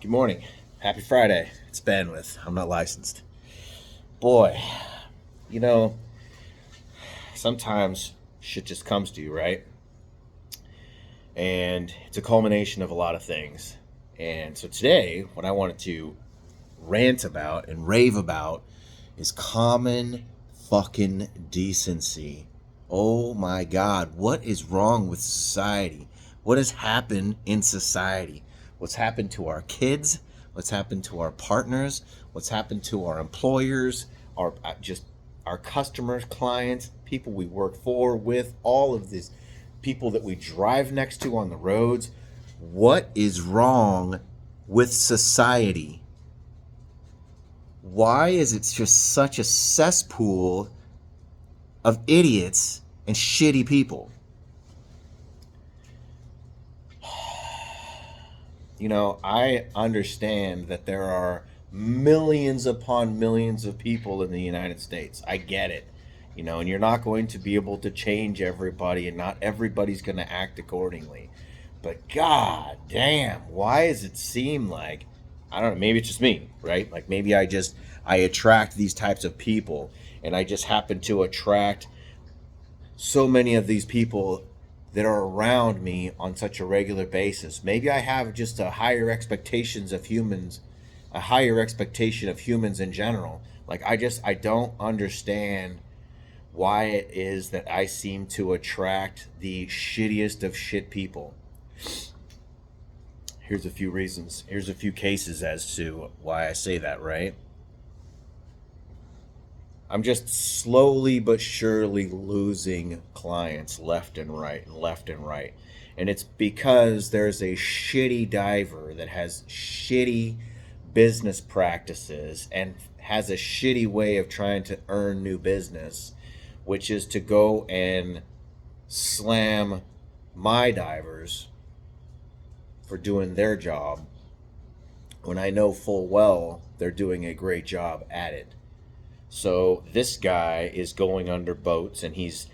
Good morning. Happy Friday. It's Ben with I'm Not Licensed. Boy, you know, sometimes shit just comes to you, right? And it's a culmination of a lot of things. And so today, what I wanted to rant about and rave about is common fucking decency. Oh my God, what is wrong with society? What has happened in society? What's happened to our kids? What's happened to our partners? What's happened to our employers? Our just our customers, clients, people we work for, with, all of these people that we drive next to on the roads. What is wrong with society? Why is it just such a cesspool of idiots and shitty people? I understand that there are millions upon millions of people in the United States. I get it. And you're not going to be able to change everybody, and not everybody's going to act accordingly. But god damn, why does it seem like, I don't know, maybe it's just me, right? Like maybe I attract these types of people, and I just happen to attract so many of these people that are around me on such a regular basis. Maybe I have just a higher expectations of humans, a higher expectation of humans in general. Like I don't understand why it is that I seem to attract the shittiest of shit people. Here's a few reasons. Here's a few cases as to why I say that, right? I'm just slowly but surely losing clients left and right and left and right. And it's because there's a shitty diver that has shitty business practices and has a shitty way of trying to earn new business, which is to go and slam my divers for doing their job when I know full well they're doing a great job at it. So this guy is going under boats, and he's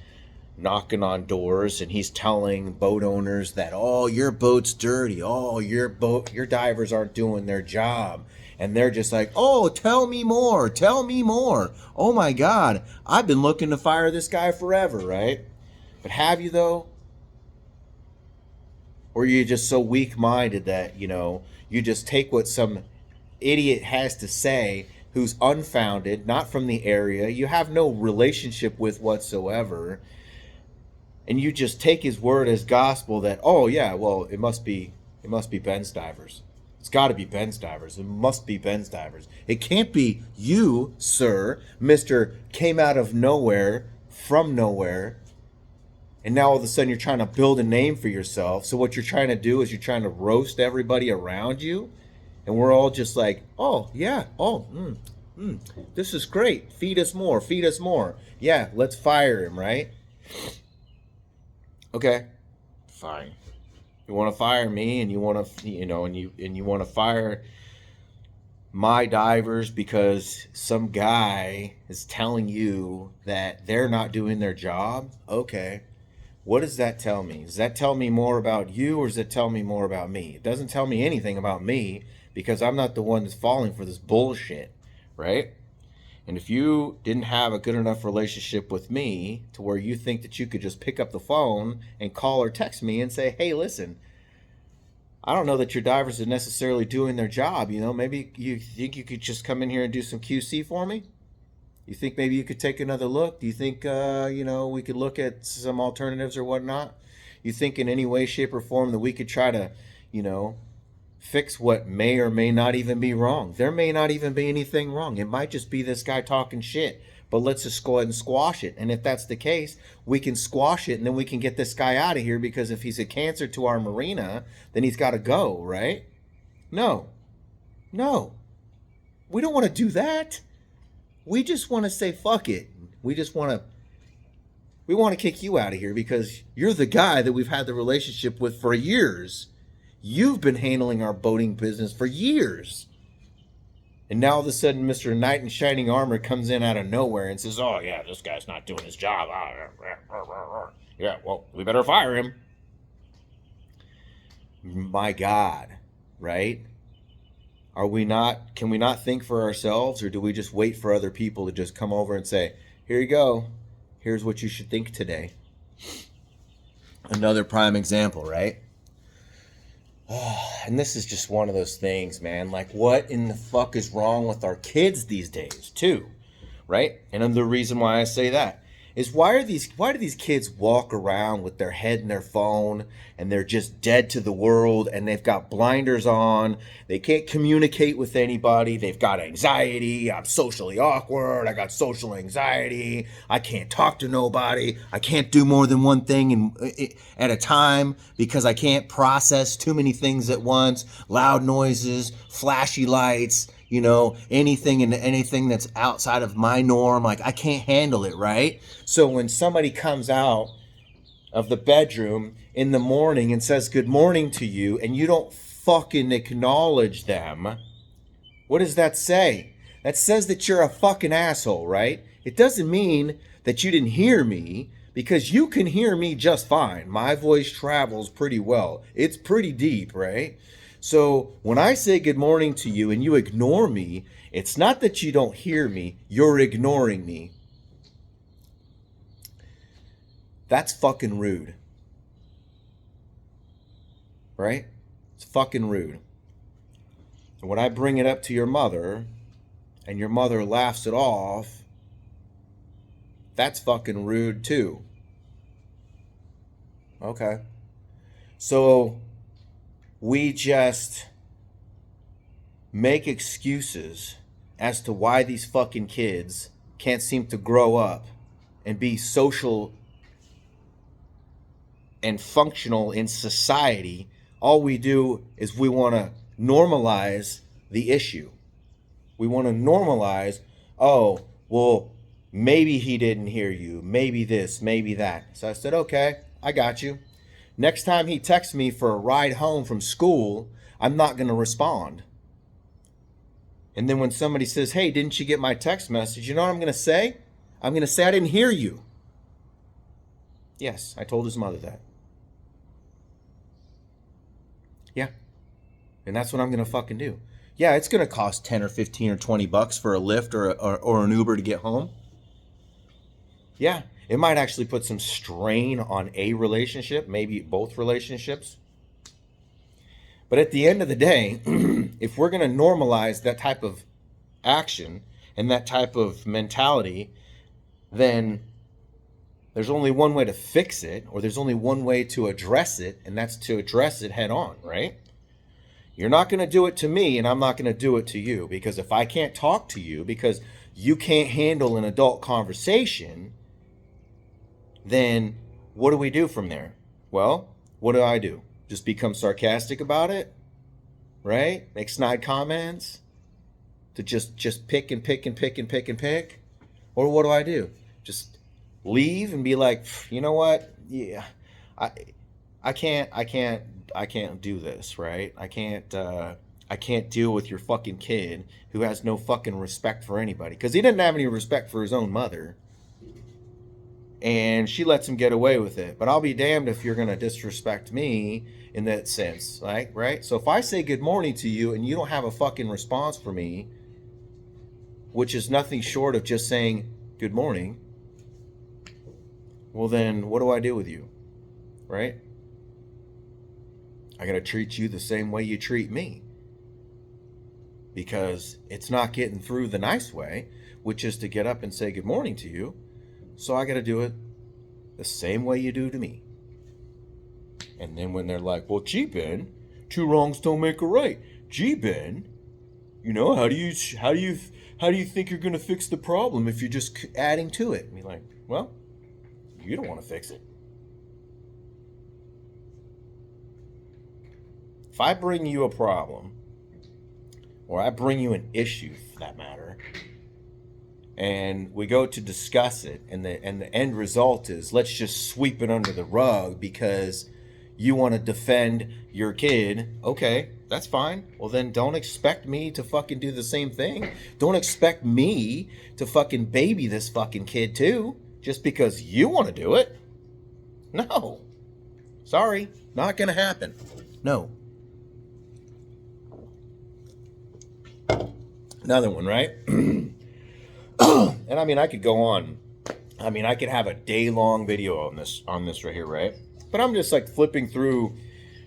knocking on doors, and he's telling boat owners that, oh, your boat's dirty. Oh, your divers aren't doing their job. And they're just like, oh, tell me more. Tell me more. Oh my God, I've been looking to fire this guy forever, right? But have you though? Or are you just so weak minded that, you just take what some idiot has to say who's unfounded, not from the area, you have no relationship with whatsoever, and you just take his word as gospel that, oh yeah, well, it must be Ben's divers. It's got to be Ben's divers. It must be Ben's divers. It can't be you, sir, Mr. Came out of nowhere, from nowhere, and now all of a sudden you're trying to build a name for yourself. So what you're trying to do is you're trying to roast everybody around you, and we're all just like, oh yeah, oh, this is great. Feed us more. Feed us more. Yeah, let's fire him, right? Okay, fine. You want to fire me, and you want to, and you want to fire my divers because some guy is telling you that they're not doing their job. Okay, what does that tell me? Does that tell me more about you, or does it tell me more about me? It doesn't tell me anything about me, because I'm not the one that's falling for this bullshit, right? And if you didn't have a good enough relationship with me to where you think that you could just pick up the phone and call or text me and say, hey, listen, I don't know that your divers are necessarily doing their job. Maybe you think you could just come in here and do some QC for me? You think maybe you could take another look? Do you think, we could look at some alternatives or whatnot? You think in any way, shape, or form that we could try to, you know, fix what may or may not even be wrong? There may not even be anything wrong. It might just be this guy talking shit. But let's just go ahead and squash it. And if that's the case, we can squash it, and then we can get this guy out of here, because if he's a cancer to our marina, then he's got to go, right? No. No. We don't want to do that. We just want to say fuck it. We just want to we want to kick you out of here because you're the guy that we've had the relationship with for years. You've been handling our boating business for years. And now all of a sudden, Mr. Knight in Shining Armor comes in out of nowhere and says, oh, yeah, this guy's not doing his job. Yeah, well, we better fire him. My God, right? Can we not think for ourselves, or do we just wait for other people to just come over and say, here you go, here's what you should think today? Another prime example, right? And this is just one of those things, man. Like, what in the fuck is wrong with our kids these days, too? Right? And the reason why I say that is why do these kids walk around with their head in their phone and they're just dead to the world and they've got blinders on, they can't communicate with anybody, they've got anxiety, I'm socially awkward, I got social anxiety, I can't talk to nobody, I can't do more than one thing at a time because I can't process too many things at once, loud noises, flashy lights, you know, anything that's outside of my norm, like I can't handle it, right? So when somebody comes out of the bedroom in the morning and says good morning to you and you don't fucking acknowledge them, what does that say? That says that you're a fucking asshole, right? It doesn't mean that you didn't hear me, because you can hear me just fine. My voice travels pretty well. It's pretty deep, right? So when I say good morning to you and you ignore me, it's not that you don't hear me, you're ignoring me. That's fucking rude. Right? It's fucking rude. And when I bring it up to your mother and your mother laughs it off, that's fucking rude too. Okay. So we just make excuses as to why these fucking kids can't seem to grow up and be social and functional in society. All we do is we want to normalize the issue. We want to normalize, oh, well, maybe he didn't hear you, maybe this, maybe that. So I said, okay, I got you. Next time he texts me for a ride home from school, I'm not going to respond. And then when somebody says, hey, didn't you get my text message? You know what I'm going to say? I'm going to say I didn't hear you. Yes, I told his mother that. Yeah. And that's what I'm going to fucking do. Yeah, it's going to cost 10 or 15 or 20 bucks for a Lyft or an Uber to get home. Yeah. It might actually put some strain on a relationship, maybe both relationships. But at the end of the day, if we're going to normalize that type of action and that type of mentality, then there's only one way to fix it, or there's only one way to address it, and that's to address it head on, right? You're not going to do it to me, and I'm not going to do it to you, because if I can't talk to you because you can't handle an adult conversation, then what do we do from there? Well, what do? Just become sarcastic about it, right? Make snide comments to just pick and pick and pick and pick and pick? Or what do? Just leave and be like, you know what? Yeah, I can't do this, right? I can't deal with your fucking kid who has no fucking respect for anybody, because he didn't have any respect for his own mother. And she lets him get away with it. But I'll be damned if you're going to disrespect me in that sense, right? So if I say good morning to you and you don't have a fucking response for me, which is nothing short of just saying good morning, well then what do I do with you, right? I got to treat you the same way you treat me, because it's not getting through the nice way, which is to get up and say good morning to you. So I got to do it the same way you do to me. And then when they're like, well, gee, Ben, two wrongs don't make a right. Gee, Ben, you know, how do you think you're going to fix the problem if you're just adding to it? And you're like, well, you don't want to fix it. If I bring you a problem, or I bring you an issue for that matter, and we go to discuss it, and the end result is let's just sweep it under the rug because you want to defend your kid, okay, that's fine. Well, then don't expect me to fucking do the same thing. Don't expect me to fucking baby this fucking kid too, just because you want to do it. No. Sorry, not gonna happen. No. Another one, right? And I mean, I could go on. I mean, I could have a day-long video on this right here, right? But I'm just like flipping through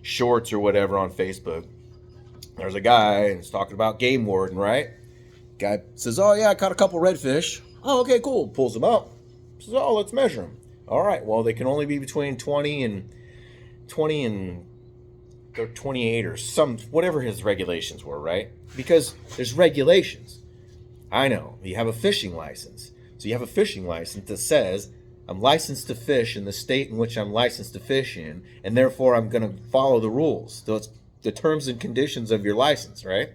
shorts or whatever on Facebook. There's a guy and he's talking about game warden, right? Guy says, "Oh yeah, I caught a couple redfish." Oh, okay, cool. Pulls them out. Says, "Oh, let's measure them." All right. Well, they can only be between 20 and 28 or some whatever his regulations were, right? Because there's regulations. I know. You have a fishing license. So you have a fishing license that says, I'm licensed to fish in the state in which I'm licensed to fish in, and therefore I'm going to follow the rules. So it's the terms and conditions of your license, right?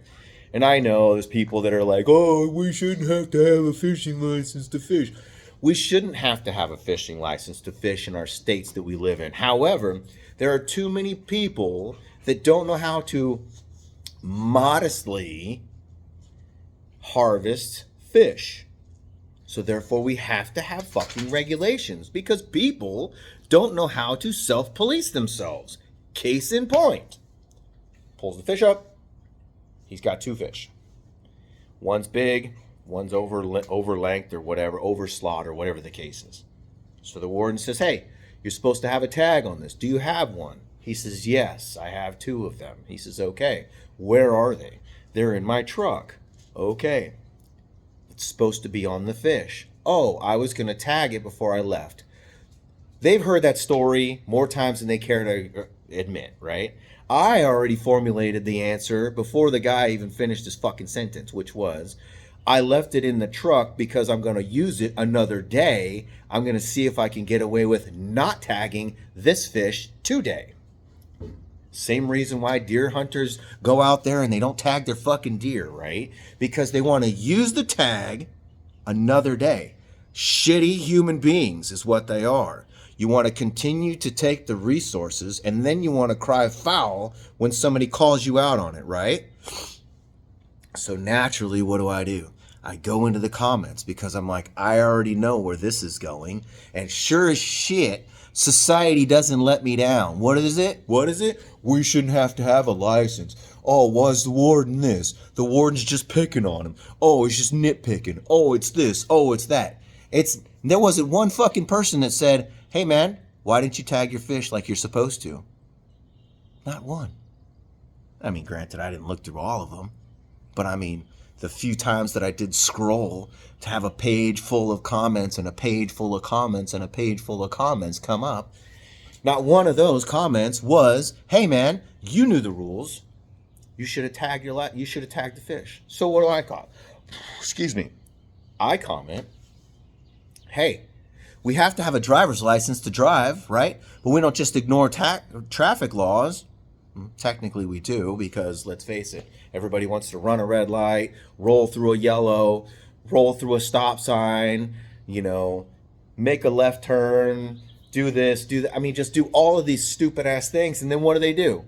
And I know there's people that are like, oh, we shouldn't have to have a fishing license to fish. We shouldn't have to have a fishing license to fish in our states that we live in. However, there are too many people that don't know how to modestly harvest fish. So therefore we have to have fucking regulations because people don't know how to self-police themselves. Case in point. Pulls the fish up. He's got two fish. One's big, one's over length or whatever, over slot or whatever the case is. So the warden says, "Hey, you're supposed to have a tag on this. Do you have one?" He says, "Yes, I have two of them." He says, "Okay, where are they?" "They're in my truck." "Okay. It's supposed to be on the fish." "Oh, I was going to tag it before I left." They've heard that story more times than they care to admit, right? I already formulated the answer before the guy even finished his fucking sentence, which was, I left it in the truck because I'm going to use it another day. I'm going to see if I can get away with not tagging this fish today. Same reason why deer hunters go out there and they don't tag their fucking deer, right? Because they want to use the tag another day. Shitty human beings is what they are. You want to continue to take the resources and then you want to cry foul when somebody calls you out on it, right? So naturally, what do? I go into the comments because I'm like, I already know where this is going. And sure as shit, society doesn't let me down. What is it? We shouldn't have to have a license. Oh, why's the warden this? The warden's just picking on him. Oh, he's just nitpicking. Oh, it's this. Oh, it's that. There wasn't one fucking person that said, "Hey man, why didn't you tag your fish like you're supposed to?" Not one. I mean, granted, I didn't look through all of them. But I mean, the few times that I did scroll to have a page full of comments and a page full of comments and a page full of comments come up, not one of those comments was, "Hey man, you knew the rules. You should have tagged the fish." So what do I call? Excuse me. I comment, "Hey, we have to have a driver's license to drive, right? But we don't just ignore traffic laws." Technically we do, because let's face it, everybody wants to run a red light, roll through a yellow, roll through a stop sign, make a left turn, do this, do that. I mean, just do all of these stupid ass things. And then what do?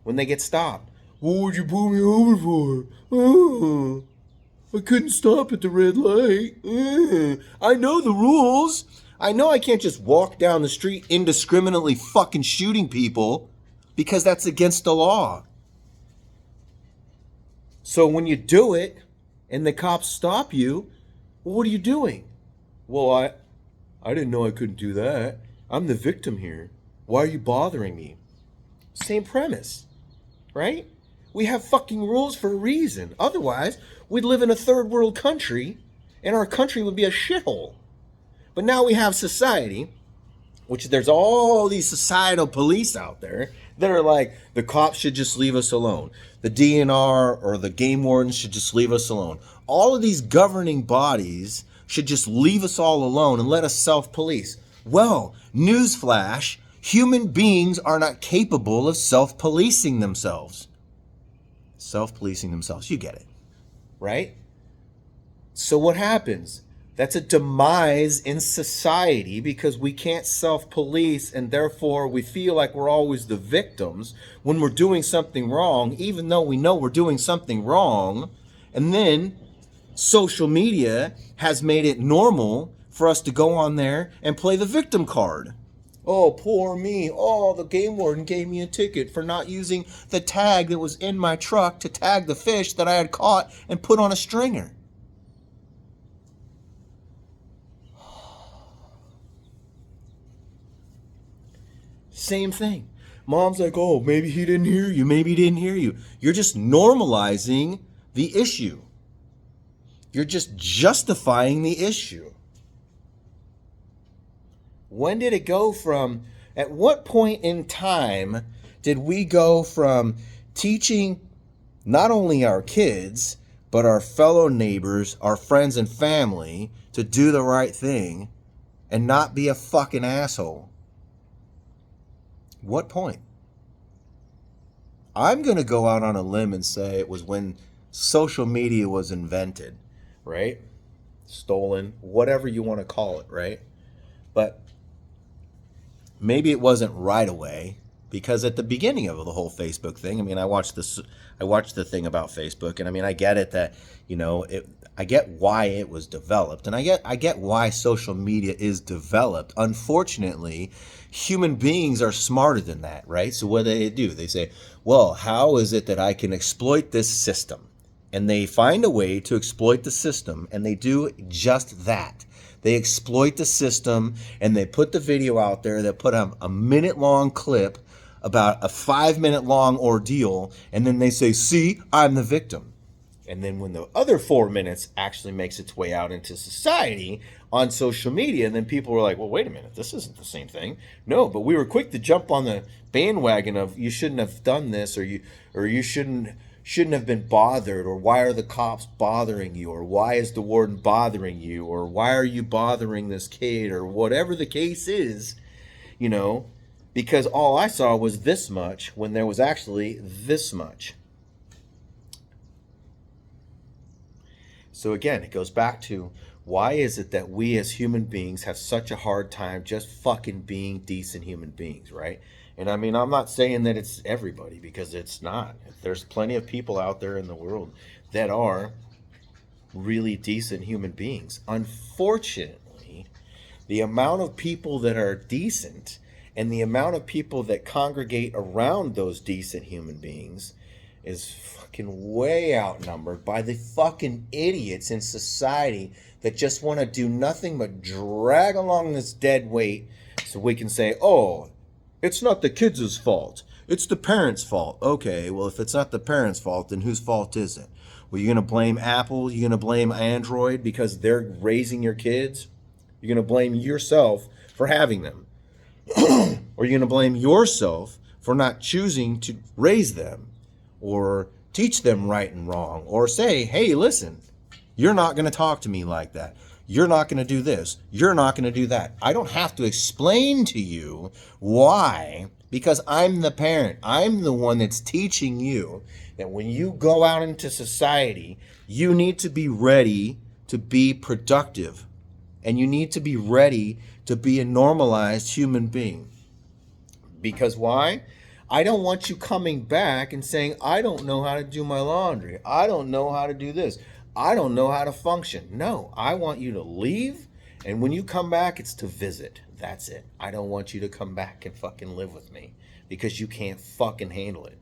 When they get stopped? "What would you pull me over for?" "Oh, I couldn't stop at the red light. I know the rules. I know I can't just walk down the street indiscriminately fucking shooting people because that's against the law." So when you do it and the cops stop you, well, what are you doing? "Well, I didn't know I couldn't do that. I'm the victim here. Why are you bothering me?" Same premise, right? We have fucking rules for a reason. Otherwise, we'd live in a third world country and our country would be a shithole. But now we have society, which there's all these societal police out there that are like, the cops should just leave us alone. The DNR or the game wardens should just leave us alone. All of these governing bodies should just leave us all alone and let us self-police. Well, newsflash, human beings are not capable of self-policing themselves. Self-policing themselves, you get it, right? So what happens? That's a demise in society because we can't self-police and therefore we feel like we're always the victims when we're doing something wrong, even though we know we're doing something wrong. And then social media has made it normal for us to go on there and play the victim card. Oh, poor me. Oh, the game warden gave me a ticket for not using the tag that was in my truck to tag the fish that I had caught and put on a stringer. Same thing. Mom's like, oh, maybe he didn't hear you. Maybe he didn't hear you. You're just normalizing the issue. You're just justifying the issue. When did it go from, at what point in time did we go from teaching not only our kids, but our fellow neighbors, our friends and family to do the right thing and not be a fucking asshole? What point? I'm going to go out on a limb and say it was when social media was invented, right? Stolen, whatever you want to call it, right? But maybe it wasn't right away, because at the beginning of the whole Facebook thing, I mean, I watched the thing about Facebook, and I mean, I get it that, I get why it was developed, and I get why social media is developed. Unfortunately, human beings are smarter than that, right? So what do? They say, well, how is it that I can exploit this system? And they find a way to exploit the system, and they do just that. They exploit the system, and they put the video out there. They put a minute-long clip about a 5-minute-long ordeal, and then they say, see, I'm the victim. And then when the other 4 minutes actually makes its way out into society on social media, and then people were like, well, wait a minute, this isn't the same thing. No, but we were quick to jump on the bandwagon of you shouldn't have done this, or you shouldn't have been bothered, or why are the cops bothering you, or why is the warden bothering you, or why are you bothering this kid, or whatever the case is, because all I saw was this much when there was actually this much. So again, it goes back to, why is it that we as human beings have such a hard time just fucking being decent human beings, right? And I mean, I'm not saying that it's everybody, because it's not. There's plenty of people out there in the world that are really decent human beings. Unfortunately, the amount of people that are decent and the amount of people that congregate around those decent human beings is fucking way outnumbered by the fucking idiots in society that just want to do nothing but drag along this dead weight so we can say, oh, it's not the kids' fault. It's the parents' fault. Okay, well, if it's not the parents' fault, then whose fault is it? Well, you're going to blame Apple? You're going to blame Android because they're raising your kids? You're going to blame yourself for having them? Or you're going to blame yourself for not choosing to raise them or teach them right and wrong, or say, hey, listen, you're not going to talk to me like that. You're not going to do this. You're not going to do that. I don't have to explain to you why, because I'm the parent. I'm the one that's teaching you that when you go out into society, you need to be ready to be productive. And you need to be ready to be a normalized human being. Because why? I don't want you coming back and saying, I don't know how to do my laundry. I don't know how to do this. I don't know how to function. No, I want you to leave, and when you come back, it's to visit. That's it. I don't want you to come back and fucking live with me because you can't fucking handle it.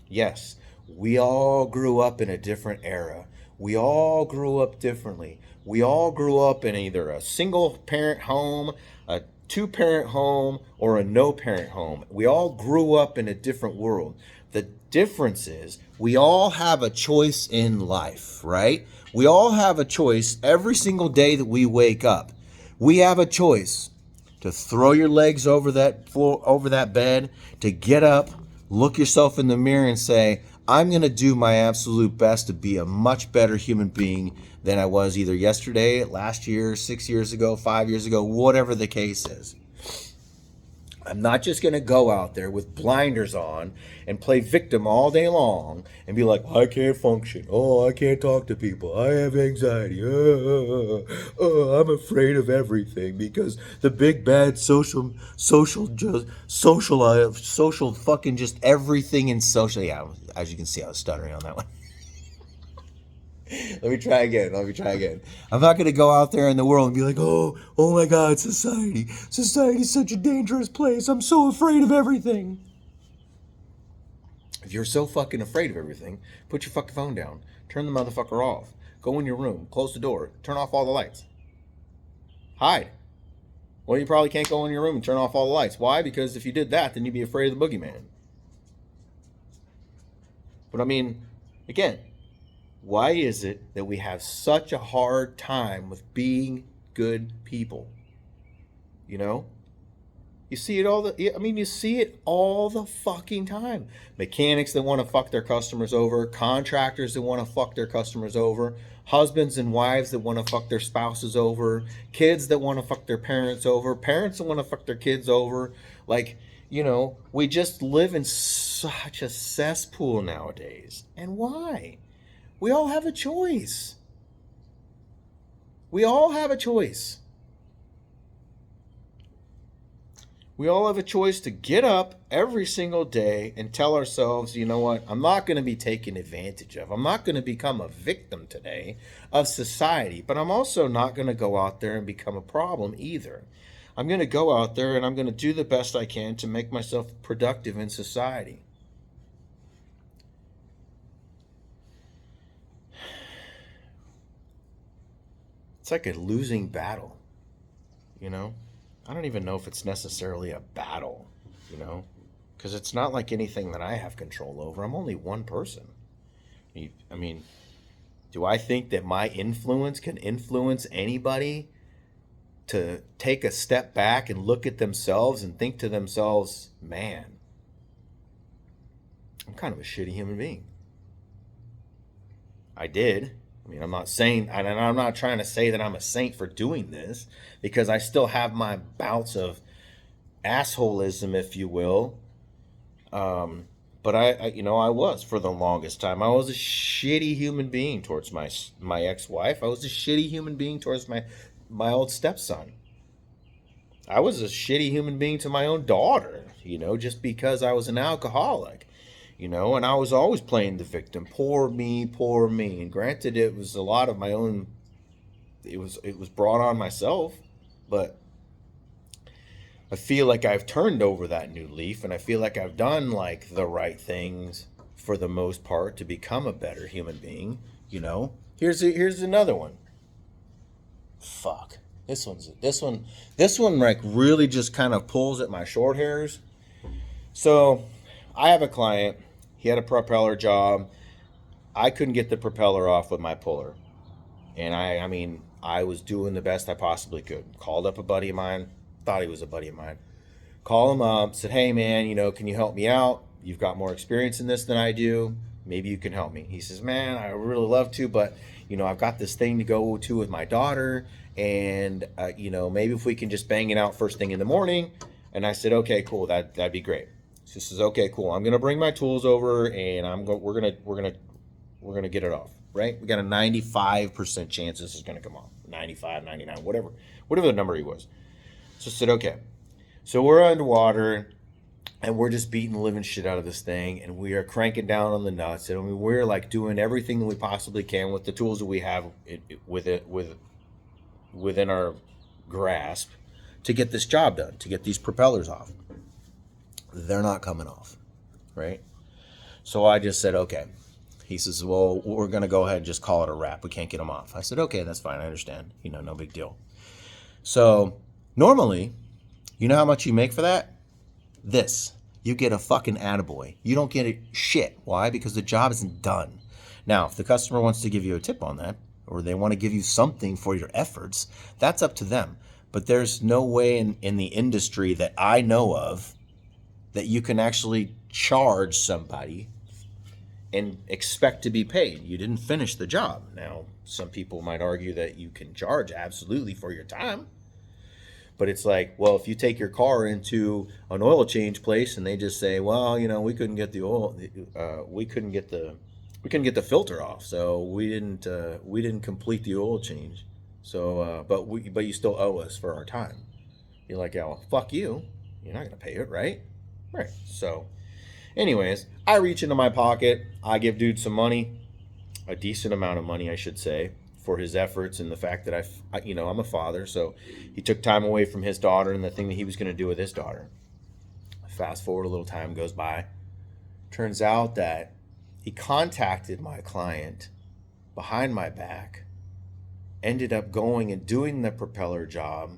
Yes, we all grew up in a different era. We all grew up differently. We all grew up in either a single parent home, a two-parent home, or a no-parent home. We all grew up in a different world. The difference is we all have a choice in life, right? We all have a choice every single day that we wake up. We have a choice to throw your legs over that floor, over that bed, to get up, look yourself in the mirror and say, I'm going to do my absolute best to be a much better human being than I was either yesterday, last year, 6 years ago, 5 years ago, whatever the case is. I'm not just going to go out there with blinders on and play victim all day long and be like, I can't function. Oh, I can't talk to people. I have anxiety. I'm afraid of everything because the big bad social fucking just everything in social. Yeah, as you can see, I was stuttering on that one. Let me try again. I'm not going to go out there in the world and be like, oh my God, society. Society's such a dangerous place. I'm so afraid of everything. If you're so fucking afraid of everything, put your fucking phone down. Turn the motherfucker off. Go in your room. Close the door. Turn off all the lights. Hide. Well, you probably can't go in your room and turn off all the lights. Why? Because if you did that, then you'd be afraid of the boogeyman. But I mean, again, why is it that we have such a hard time with being good people? You know? You see it you see it all the fucking time. Mechanics that want to fuck their customers over, contractors that want to fuck their customers over, husbands and wives that want to fuck their spouses over, kids that want to fuck their parents over, parents that want to fuck their kids over. Like, we just live in such a cesspool nowadays. And why? We all have a choice. We all have a choice. We all have a choice to get up every single day and tell ourselves, you know what, I'm not going to be taken advantage of. I'm not going to become a victim today of society, but I'm also not going to go out there and become a problem either. I'm going to go out there and I'm going to do the best I can to make myself productive in society. It's like a losing battle, I don't even know if it's necessarily a battle, because it's not like anything that I have control over. I'm only one person. I mean, do I think that my influence can influence anybody to take a step back and look at themselves and think to themselves, man, I'm kind of a shitty human being? I did. I mean, I'm not saying, and I'm not trying to say that I'm a saint for doing this, because I still have my bouts of assholism, if you will. But I was, for the longest time, I was a shitty human being towards my ex-wife. I was a shitty human being towards my old stepson. I was a shitty human being to my own daughter, just because I was an alcoholic. And I was always playing the victim. Poor me, poor me. And granted, it was a lot of my own, it was brought on myself, but I feel like I've turned over that new leaf, and I feel like I've done like the right things for the most part to become a better human being. Here's another one. Fuck. This one like really just kind of pulls at my short hairs. So I have a client. He had a propeller job. I couldn't get the propeller off with my puller. And I was doing the best I possibly could. Called up a buddy of mine. Thought he was a buddy of mine. Called him up. Said, hey, man, can you help me out? You've got more experience in this than I do. Maybe you can help me. He says, man, I really love to, but, I've got this thing to go to with my daughter. And, maybe if we can just bang it out first thing in the morning. And I said, okay, cool. That'd be great. She says, okay, cool. I'm gonna bring my tools over, and we're gonna get it off. Right? We got a 95% chance this is gonna come off. 95, 99, whatever the number he was. So I said, okay. So we're underwater, and we're just beating the living shit out of this thing, and we are cranking down on the nuts, and we're like doing everything that we possibly can with the tools that we have within our grasp to get this job done, to get these propellers off. They're not coming off, right? So I just said, okay. He says, well, we're going to go ahead and just call it a wrap. We can't get them off. I said, okay, that's fine. I understand. No big deal. So normally, you know how much you make for that? This. You get a fucking attaboy. You don't get a shit. Why? Because the job isn't done. Now, if the customer wants to give you a tip on that, or they want to give you something for your efforts, that's up to them. But there's no way in the industry that I know of that you can actually charge somebody and expect to be paid. You didn't finish the job. Now, some people might argue that you can charge absolutely for your time. But it's like, well, if you take your car into an oil change place and they just say, well, we couldn't get the oil, we couldn't get the filter off, so we didn't complete the oil change. So, but you still owe us for our time. You're like, yeah, well, fuck you. You're not gonna pay it, right? Right. So anyways, I reach into my pocket, I give dude some money, a decent amount of money, I should say, for his efforts and the fact that I'm a father. So he took time away from his daughter and the thing that he was going to do with his daughter. Fast forward, a little time goes by. Turns out that he contacted my client behind my back, ended up going and doing the propeller job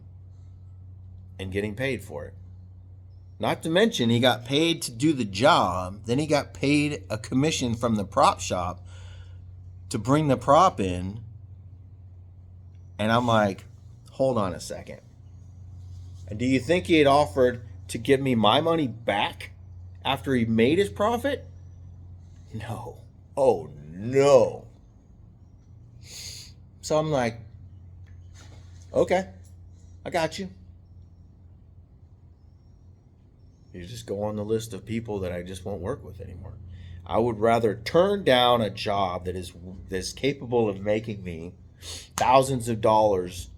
and getting paid for it. Not to mention, he got paid to do the job. Then he got paid a commission from the prop shop to bring the prop in. And I'm like, hold on a second. And do you think he had offered to give me my money back after he made his profit? No. Oh, no. So I'm like, okay, I got you. You just go on the list of people that I just won't work with anymore. I would rather turn down a job that is capable of making me thousands of dollars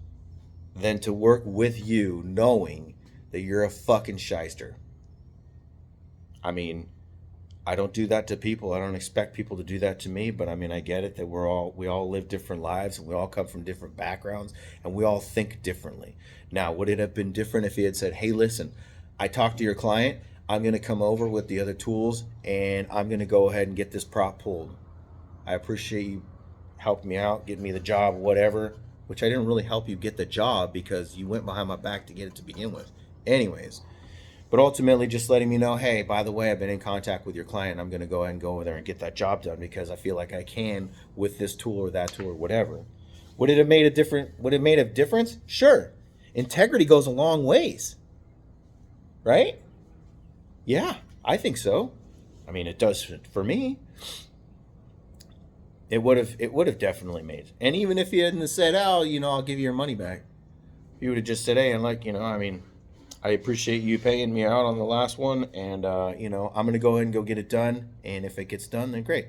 than to work with you knowing that you're a fucking shyster. I mean, I don't do that to people. I don't expect people to do that to me, but I mean, I get it that we all live different lives and we all come from different backgrounds and we all think differently. Now, would it have been different if he had said, hey, listen, I talked to your client, I'm going to come over with the other tools and I'm going to go ahead and get this prop pulled. I appreciate you helping me out, getting me the job, whatever, which I didn't really help you get the job because you went behind my back to get it to begin with. Anyways, but ultimately just letting me know, hey, by the way, I've been in contact with your client. I'm going to go ahead and go over there and get that job done because I feel like I can with this tool or that tool or whatever. Would it have made a difference? Sure. Integrity goes a long ways. Right? Yeah, I think so. I mean, it does for me. It would have definitely made. And even if he hadn't said, "Oh, I'll give you your money back," he would have just said, "Hey, and I mean, I appreciate you paying me out on the last one, and I'm gonna go ahead and go get it done. And if it gets done, then great.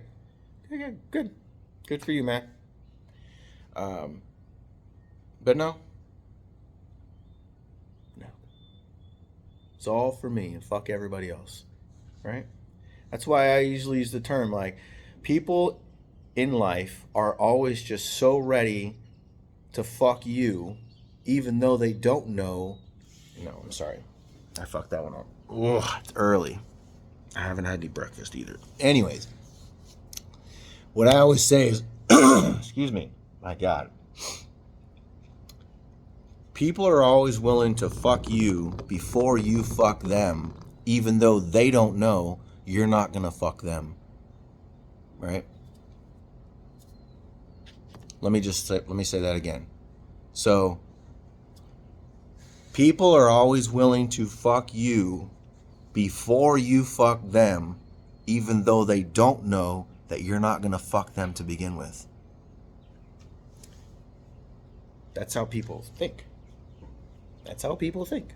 Okay, good for you, man." But no. It's all for me and fuck everybody else, right? That's why I usually use the term like people in life are always just so ready to fuck you even though they don't know. No, I'm sorry. I fucked that one up. Ugh, it's early. I haven't had any breakfast either. Anyways, what I always say is, excuse me, my God. People are always willing to fuck you before you fuck them, even though they don't know you're not going to fuck them. Right? Let me say that again. So, people are always willing to fuck you before you fuck them, even though they don't know that you're not going to fuck them to begin with. That's how people think. That's how people think.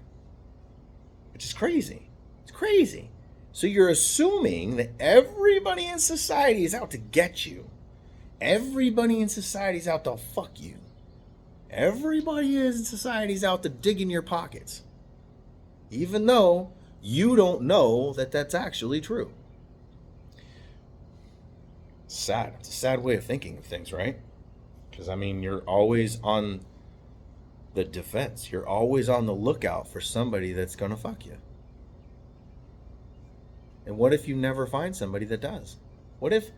Which is crazy. It's crazy. So you're assuming that everybody in society is out to get you. Everybody in society is out to fuck you. Everybody in society is out to dig in your pockets. Even though you don't know that that's actually true. It's sad. It's a sad way of thinking of things, right? Because, I mean, you're always on the defense. You're always on the lookout for somebody that's going to fuck you. And what if you never find somebody that does? What if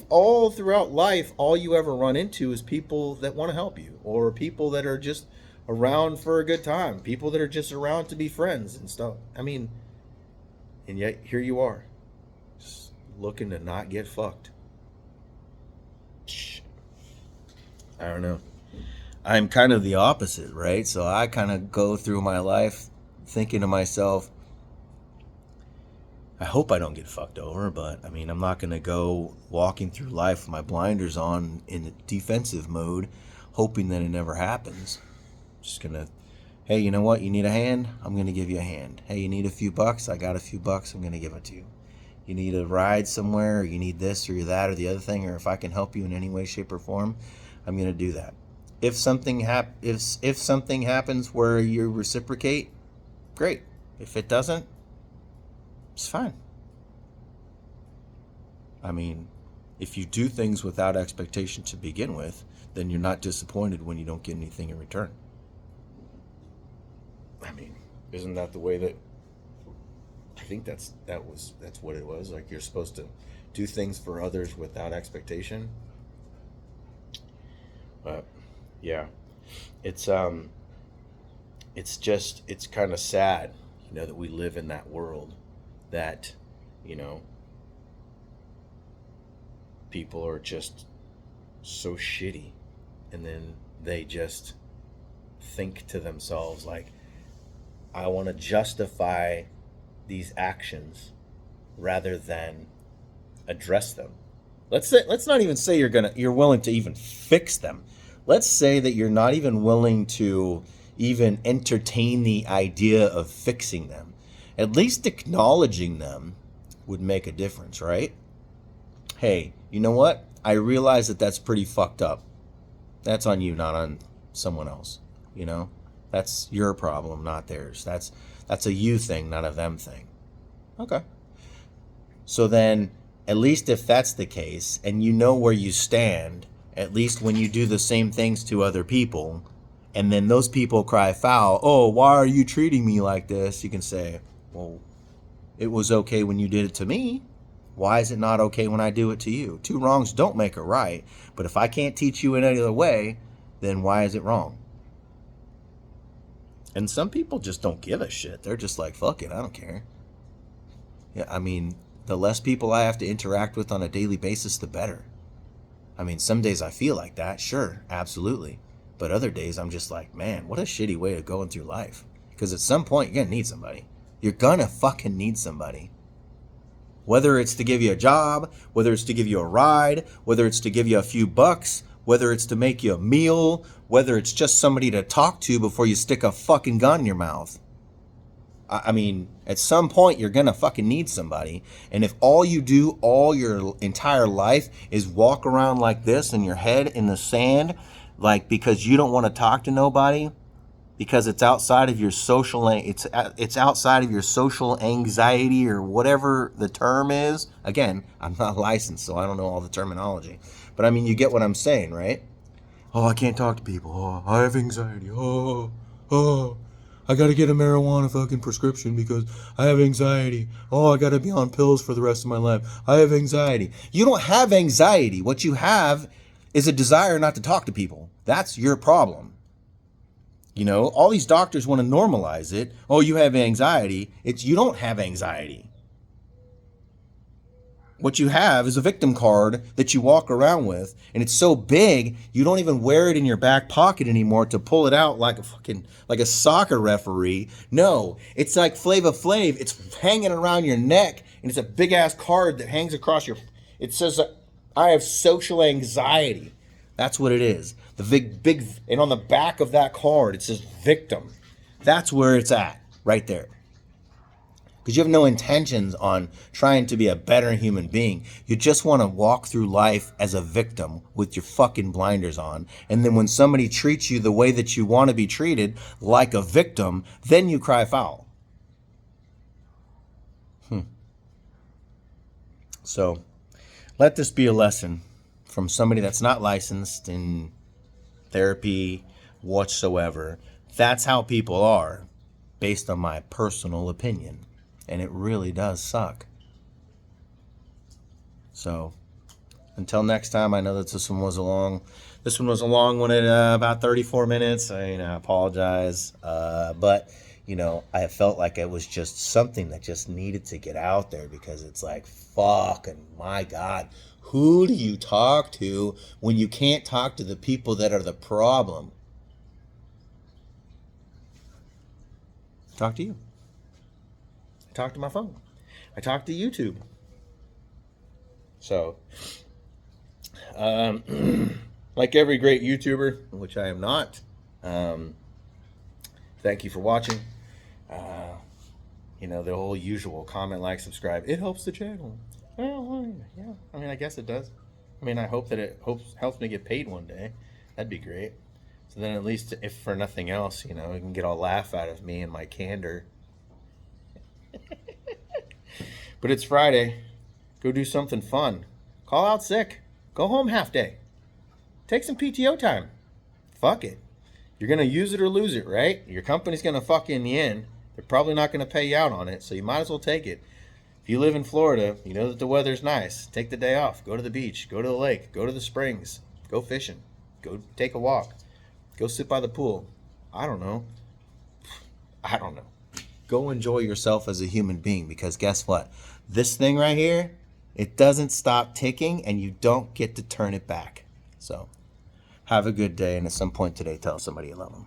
all throughout life, all you ever run into is people that want to help you, or people that are just around for a good time, people that are just around to be friends and stuff? I mean, and yet here you are, just looking to not get fucked. I don't know. I'm kind of the opposite, right? So I kind of go through my life thinking to myself, I hope I don't get fucked over, but I mean, I'm not going to go walking through life with my blinders on in defensive mode, hoping that it never happens. Just going to, hey, you know what? You need a hand? I'm going to give you a hand. Hey, you need a few bucks? I got a few bucks. I'm going to give it to you. You need a ride somewhere, or you need this or that or the other thing, or if I can help you in any way, shape, or form, I'm going to do that. If something happens where you reciprocate, great. If it doesn't, it's fine. I mean, If you do things without expectation to begin with, then you're not disappointed when you don't get anything in return. I mean, isn't that the way that I think that's what it was? Like, you're supposed to do things for others without expectation. But yeah, it's it's kind of sad, that we live in that world that, you know, people are just so shitty, and then they just think to themselves like, I want to justify these actions rather than address them. Let's not even say you're willing to even fix them. Let's say that you're not even willing to even entertain the idea of fixing them. At least acknowledging them would make a difference, right? Hey, you know what? I realize that that's pretty fucked up. That's on you, not on someone else. That's your problem, not theirs. That's a you thing, not a them thing. Okay. So then, at least if that's the case, and you know where you stand, at least when you do the same things to other people, and then those people cry foul, oh, why are you treating me like this? You can say, well, it was okay when you did it to me. Why is it not okay when I do it to you? Two wrongs don't make a right, but if I can't teach you in any other way, then why is it wrong? And some people just don't give a shit. They're just like, fuck it, I don't care. Yeah, I mean, the less people I have to interact with on a daily basis, the better. I mean, some days I feel like that, sure, absolutely. But other days I'm just like, man, what a shitty way of going through life. Because at some point you're going to need somebody. You're going to fucking need somebody. Whether it's to give you a job, whether it's to give you a ride, whether it's to give you a few bucks, whether it's to make you a meal, whether it's just somebody to talk to before you stick a fucking gun in your mouth. I mean, at some point you're going to fucking need somebody. And if all you do all your entire life is walk around like this and your head in the sand, like because you don't want to talk to nobody, because it's outside of your it's outside of your social anxiety or whatever the term is. Again, I'm not licensed, so I don't know all the terminology. But I mean, you get what I'm saying, right? Oh, I can't talk to people. Oh, I have anxiety. Oh, I got to get a marijuana fucking prescription because I have anxiety. Oh, I got to be on pills for the rest of my life. I have anxiety. You don't have anxiety. What you have is a desire not to talk to people. That's your problem. All these doctors want to normalize it. Oh, you have anxiety. You don't have anxiety. What you have is a victim card that you walk around with, and it's so big you don't even wear it in your back pocket anymore to pull it out like a soccer referee. No, it's like Flava Flav. It's hanging around your neck, and it's a big ass card that hangs across your. It says, "I have social anxiety." That's what it is. The big, and on the back of that card it says victim. That's where it's at, right there. Because you have no intentions on trying to be a better human being. You just want to walk through life as a victim with your fucking blinders on. And then when somebody treats you the way that you want to be treated, like a victim, then you cry foul. So let this be a lesson from somebody that's not licensed in therapy whatsoever. That's how people are, based on my personal opinion. And it really does suck. So, until next time, I know that this one was a long one at about 34 minutes. I apologize. But, I felt like it was just something that just needed to get out there, because it's like, fucking my God, who do you talk to when you can't talk to the people that are the problem? Talk to you. I talk to my phone. I talk to YouTube. So, like every great YouTuber, which I am not, thank you for watching. The whole usual comment, like, subscribe. It helps the channel. Well, yeah. I mean, I guess it does. I mean, I hope that it helps me get paid one day. That'd be great. So then at least, if for nothing else, you can get a laugh out of me and my candor. But it's Friday. Go do something fun. Call out sick. Go home half day. Take some PTO time. Fuck it. You're going to use it or lose it, right? Your company's going to fuck you in the end. They're probably not going to pay you out on it, so you might as well take it. If you live in Florida, you know that the weather's nice. Take the day off. Go to the beach. Go to the lake. Go to the springs. Go fishing. Go take a walk. Go sit by the pool. I don't know. Go enjoy yourself as a human being, because guess what? This thing right here, it doesn't stop ticking and you don't get to turn it back. So have a good day, and at some point today, tell somebody you love them.